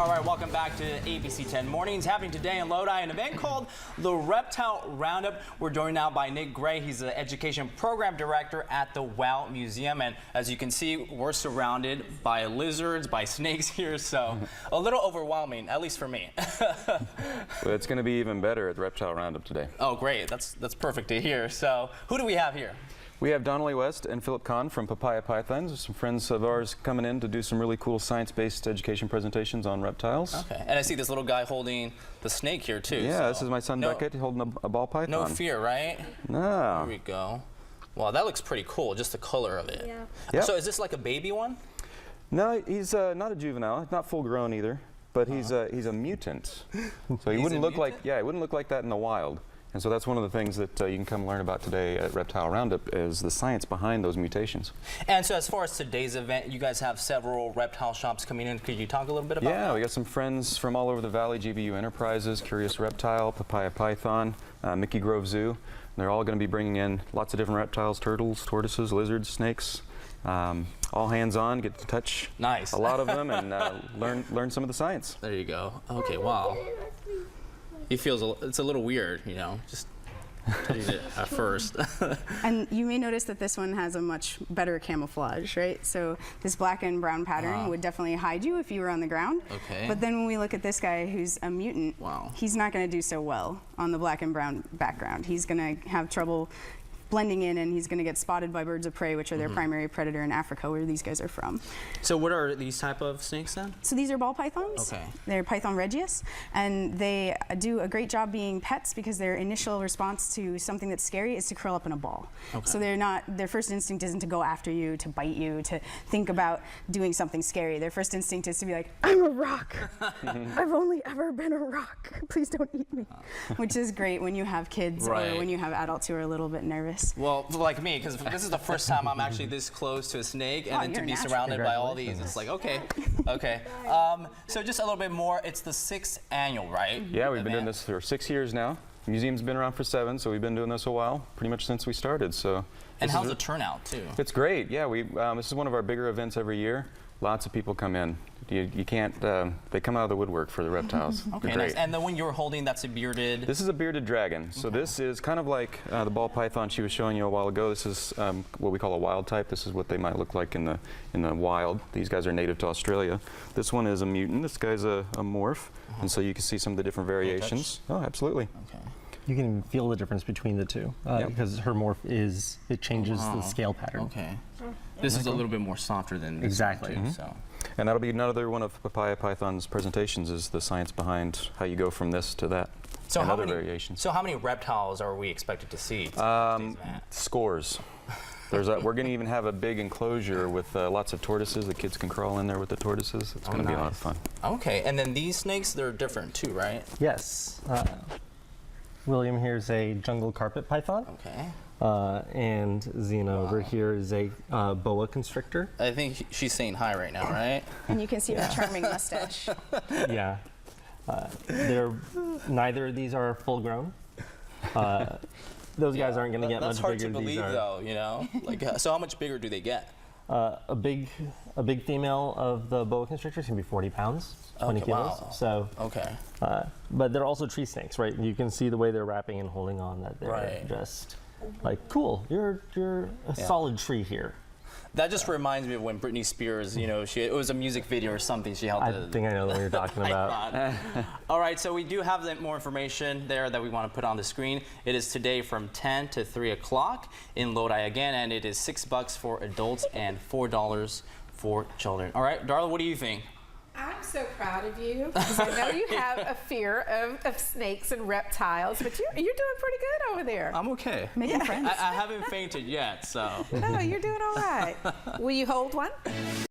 All right, welcome back to ABC10 Mornings. Happening today in Lodi, an event called the Reptile Roundup. We're joined now by Nick Gray. He's the Education Program Director at the WOW Museum. And as you can see, we're surrounded by lizards, by snakes here, so a little overwhelming, at least for me. Well, it's going to be even better at the Reptile Roundup today. Oh, great. That's perfect to hear. So who do we have here? We have Donnelly West and Philip Kahn from Papaya Pythons. There's some friends of ours coming in to do some really cool science-based education presentations on reptiles. Okay, and I see this little guy holding the snake here too. Yeah, so. This is my son Beckett holding a ball python. No fear, right? No. Here we go. Wow, that looks pretty cool, just the color of it. Yeah. Yep. So is this like a baby one? No, he's not a juvenile, not full grown either, but he's a mutant. So he wouldn't look like he wouldn't look like that in the wild. And so that's one of the things that you can come learn about today at Reptile Roundup is the science behind those mutations. And so as far as today's event, you guys have several reptile shops coming in. Could you talk a little bit about that? Yeah, we got some friends from all over the valley, GBU Enterprises, Curious Reptile, Papaya Python, Mickey Grove Zoo. They're all going to be bringing in lots of different reptiles, turtles, tortoises, lizards, snakes. All hands on, get to touch a lot of them and learn some of the science. There you go. Okay, wow. He feels it's a little weird, you know, just touching it at first. And you may notice that this one has a much better camouflage, right? So this black and brown pattern would definitely hide you if you were on the ground. Okay. But then when we look at this guy who's a mutant, he's not going to do so well on the black and brown background. He's going to have trouble blending in, and he's going to get spotted by birds of prey, which are their primary predator in Africa, where these guys are from. So what are these type of snakes then? So these are ball pythons. Okay. They're Python regius, and they do a great job being pets because their initial response to something that's scary is to curl up in a ball. Okay. So their first instinct isn't to go after you, to bite you, to think about doing something scary. Their first instinct is to be like, I'm a rock. I've only ever been a rock. Please don't eat me. Which is great when you have kids or when you have adults who are a little bit nervous. Well, like me, because this is the first time I'm actually this close to a snake, and then to be surrounded by all these, it's like, okay. So just a little bit more, it's the 6th annual, right? Yeah, we've been doing this for 6 years now. The museum's been around for 7, so we've been doing this a while, pretty much since we started. So. And how's the turnout, too? It's great, yeah. This is one of our bigger events every year. Lots of people come in. You can't, they come out of the woodwork for the reptiles. Okay, nice. And the one you're holding, that's a bearded? This is a bearded dragon. So this is kind of like the ball python she was showing you a while ago. This is what we call a wild type. This is what they might look like in the wild. These guys are native to Australia. This one is a mutant. This guy's a morph. And so you can see some of the different variations. Oh, absolutely. Okay. You can feel the difference between the two because her morph it changes the scale pattern. Okay. This is a little bit more softer than this exactly. One too, so. And that'll be another one of Papaya Python's presentations is the science behind how you go from this to that. So and other variations. So how many reptiles are we expected to see? Scores. We're going to even have a big enclosure with lots of tortoises. The kids can crawl in there with the tortoises. It's going to be a lot of fun. Okay. And then these snakes, they're different too, right? Yes. William here is a jungle carpet python. Okay. And Xena over here is a boa constrictor. I think she's saying hi right now, right? And you can see her charming mustache. Yeah. Neither of these are full grown. Those guys aren't going to get much bigger. That's hard to believe, though, you know? Like, so how much bigger do they get? A big female of the boa constrictors can be 40 pounds. 20 kilos. Wow. So, but they're also tree snakes, right? You can see the way they're wrapping and holding on that they're just like, cool, you're a solid tree here. That just reminds me of when Britney Spears, you know, it was a music video or something. She held I think I know what you're talking about. All right, so we do have more information there that we want to put on the screen. It is today from 10 to 3 o'clock in Lodi again, and it is $6 for adults and $4 for children. All right, Darla, what do you think? I'm so proud of you because I know you have a fear of snakes and reptiles, but you're doing pretty good over there. I'm okay. Making friends. I haven't fainted yet, so. No, you're doing all right. Will you hold one?